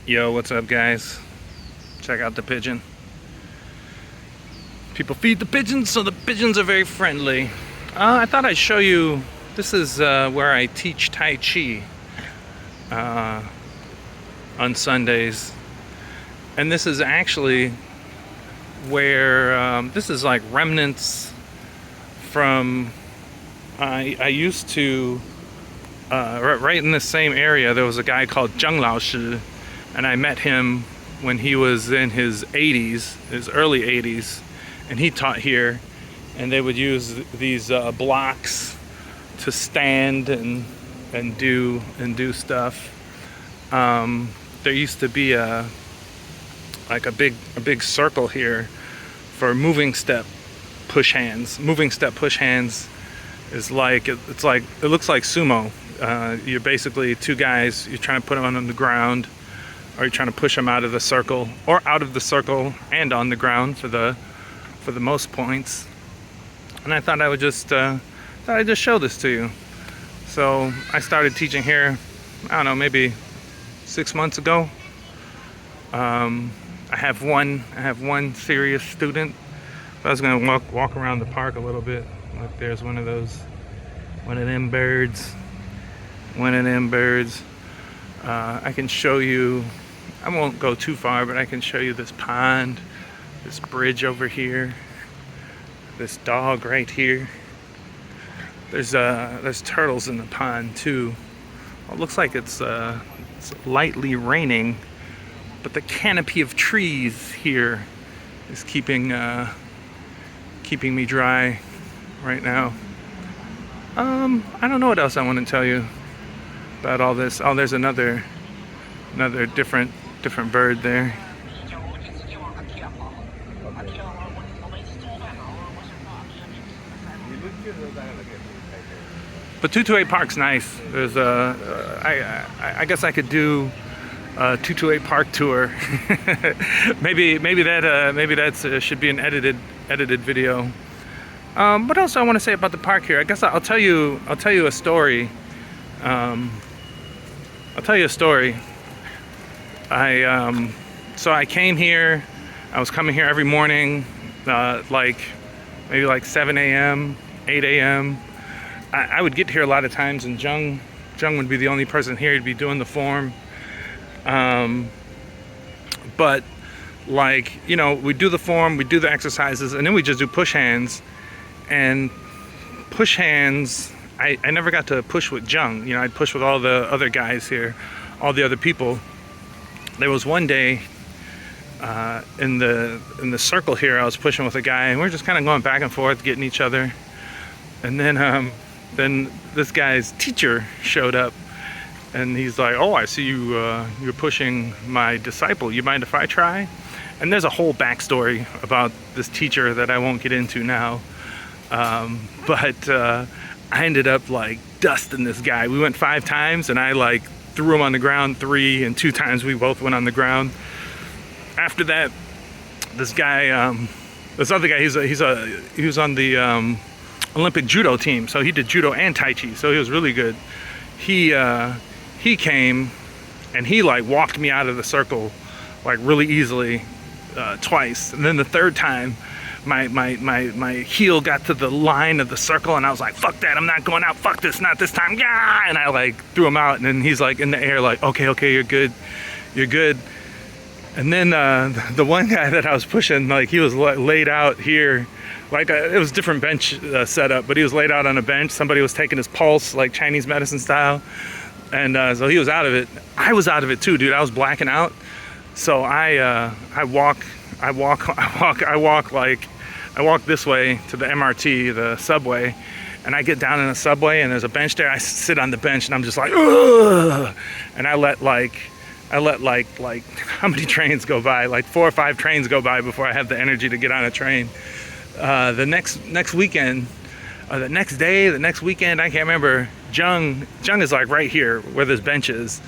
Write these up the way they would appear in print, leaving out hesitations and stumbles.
Yo, what's up, guys? Check out the pigeon. People feed the pigeons, so the pigeons are very friendly. I thought I'd show you. This is where I teach Tai Chi on Sundays, and this is actually where this is like remnants from. I used to right in the same area. There was a guy called Zheng Lao Shi, and I met him when he was in his 80s, his early 80s, and he taught here. And they would use these blocks to stand and do stuff. There used to be a big circle here for moving step push hands. Moving step push hands is like it looks like sumo. You're basically two guys. You're trying to put them on the ground, or you're trying to push them out of the circle, or out of the circle and on the ground for the most points. And I thought I would just show this to you. So I started teaching here, I don't know, maybe 6 months ago. I have one serious student. I was gonna walk around the park a little bit. Look, there's one of them birds. I can show you. I won't go too far, but I can show you this pond, this bridge over here, this dog right here. There's turtles in the pond too. Well, it looks like it's lightly raining, but the canopy of trees here is keeping me dry right now. I don't know what else I want to tell you about all this. Oh, there's another different bird there. But 228 Park's nice. There's I guess I could do a 228 Park tour. maybe that should be an edited video. What else I want to say about the park here? I guess I'll tell you a story. I'll tell you a story. So I came here. I was coming here every morning, maybe like 7 a.m., 8 a.m. I would get here a lot of times, and Jung would be the only person here. He'd be doing the form. But we'd do the form, we'd do the exercises, and then we just do push hands. And push hands, I never got to push with Jung. I'd push with all the other guys here, all the other people. There was one day in the circle here, I was pushing with a guy, and we were just kind of going back and forth, getting each other. And then this guy's teacher showed up, and he's like, "Oh, I see you're pushing my disciple. You mind if I try?" And there's a whole backstory about this teacher that I won't get into now. But I ended up dusting this guy. We went 5 times, and I threw him on the ground 3, and 2 times we both went on the ground. After that, this other guy, he was on the Olympic judo team, so he did judo and Tai Chi, so he was really good. He came and he walked me out of the circle really easily twice, and then the 3rd time my heel got to the line of the circle, and I was like, "Fuck that, I'm not going out, fuck this, not this time." Yeah, and I threw him out, and then he's in the air okay, you're good. And then the one guy that I was pushing, he was laid out here, it was different bench setup, but he was laid out on a bench. Somebody was taking his pulse, Chinese medicine style, and so he was out of it. I was out of it too, dude. I was blacking out. So I walk this way to the MRT, the subway, and I get down in the subway, and there's a bench there. I sit on the bench, and I'm just ugh! And I let how many trains go by? 4 or 5 trains go by before I have the energy to get on a train. The next weekend, the next day, the next weekend, I can't remember. Jung is right here where this bench is.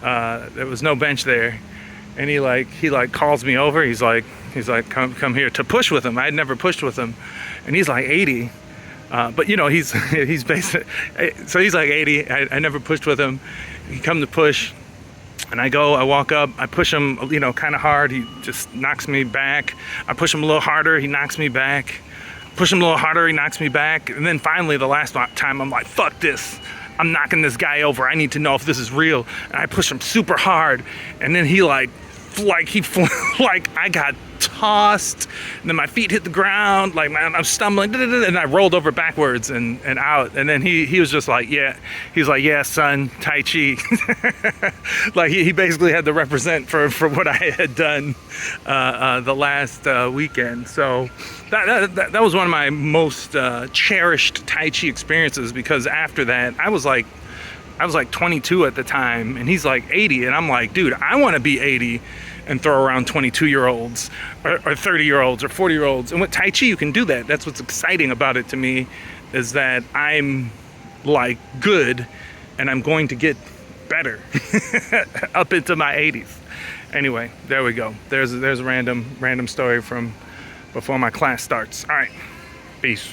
There was no bench there, and he calls me over. He's like come here to push with him. I had never pushed with him, and he's 80. But he's basically, so he's 80. I never pushed with him. He come to push, And I walk up, I push him, you know, kind of hard. He just knocks me back. I push him a little harder, he knocks me back. Push him a little harder, he knocks me back. And then finally, the last time, I'm like, fuck this. I'm knocking this guy over. I need to know if this is real. And I push him super hard. And then he like I got tossed, and then my feet hit the ground, like I'm stumbling, and I rolled over backwards and out. And then he was just like, yeah, he's like, yeah, son, Taichi. Like he basically had to represent for what I had done the last weekend. So that was one of my most cherished Taichi experiences, because after that I was like 22 at the time, and he's like 80, and I'm like, dude, I want to be 80 and throw around 22-year-olds or 30-year-olds or 40-year-olds. And with Tai Chi, you can do that. That's what's exciting about it to me, is that I'm like good, and I'm going to get better up into my 80s. Anyway, there we go. There's a random story from before my class starts. All right, peace.